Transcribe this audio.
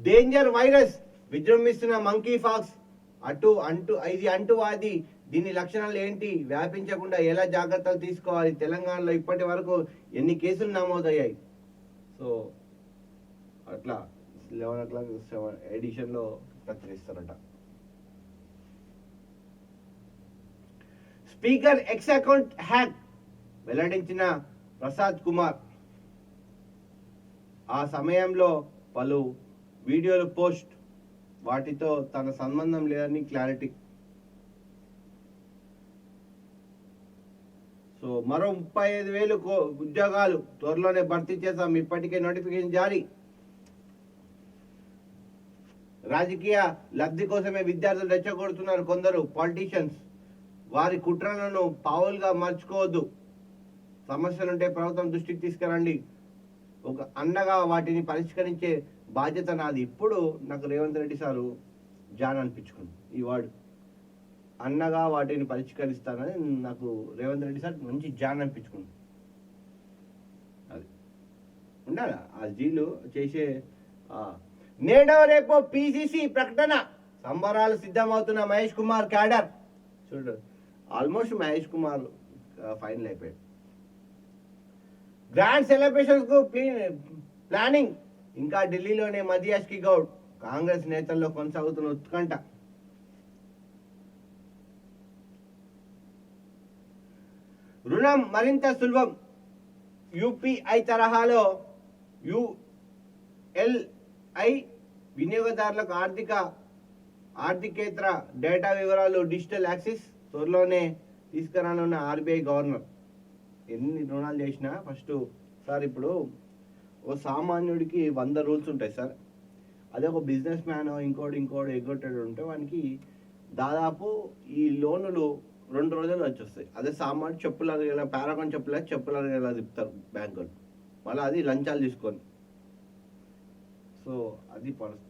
Danger virus విజృంభిస్తున్న monkey pox ఇది అంటువాది. దీని లక్షణాలు ఏంటి, వ్యాపించకుండా ఎలా జాగ్రత్తలు తీసుకోవాలి, తెలంగాణలో ఇప్పటి వరకు ఎన్ని కేసులు నమోదయ్యాయి. సో అట్లా 11 ఎడిషన్లో ప్రచురిస్తారట. స్పీకర్ ఎక్స్ అకౌంట్ హ్యాక్ వెల్లడించిన ప్రసాద్ కుమార్. ఆ సమయంలో పలు వీడియోలు పోస్ట్, వాటితో తన సంబంధం లేదని క్లారిటీ. సో మరో 35,000 ఉద్యోగాలు త్వరలోనే భర్తీ చేస్తాం, ఇప్పటికే నోటిఫికేషన్ జారీ. రాజకీయ లబ్ధి కోసమే విద్యార్థులు రెచ్చగొడుతున్నారు కొందరు పాలిటీషియన్స్. వారి కుట్రలను పావులుగా మార్చుకోవద్దు. సమస్యలుంటే ప్రభుత్వం దృష్టికి తీసుకురండి. ఒక అన్నగా వాటిని పరిష్కరించే బాధ్యత నాది. ఇప్పుడు నాకు రేవంత్ రెడ్డి సారు జాన్ అనిపించుకుంది. ఈ వాడు అన్నగా వాటిని పరిష్కరిస్తానని నాకు రేవంత్ రెడ్డి సార్ మంచి జాన్ అనిపించుకుంది. అది ఉండాలి ఆ జీలు చేసే. నేడో రేపో పిసిసి ప్రకటన, సంబరాలు సిద్ధమవుతున్న మహేష్ కుమార్ క్యాడర్. చూడు ఆల్మోస్ట్ మహేష్ కుమార్ ఫైనల్ అయిపోయాడు. గ్రాండ్ సెలబ్రేషన్స్ కు ప్లానింగ్ ఇంకా ఢిల్లీలోనే మధ్యాష్కి గౌడ్. కాంగ్రెస్ నేతల్లో కొనసాగుతున్న ఉత్కంఠ. రుణం మరింత సులభం, యూపీఐ తరహాలో యుఎల్ఐ వినియోగదారులకు ఆర్థికేతర డేటా వివరాలు డిజిటల్ యాక్సెస్ త్వరలోనే తీసుకురానున్న ఆర్బీఐ గవర్నర్. ఎన్ని రుణాలు చేసినా ఫస్ట్ సార్, ఇప్పుడు ఓ సామాన్యుడికి 100 రూల్స్ ఉంటాయి సార్. అదే ఒక బిజినెస్ మ్యాన్ ఇంకోటి ఎగ్గొట్టాడు ఉంటే వానికి దాదాపు ఈ లోన్లు 2 రోజులు వచ్చేస్తాయి. అదే సామాన్యుడు చెప్పులు అడిగేలా, పారాగాన్ చెప్పులు అడిగేలా తిప్పుతారు బ్యాంకులు, మళ్ళీ అది లంచాలు తీసుకొని. సో అది పరిస్థితి.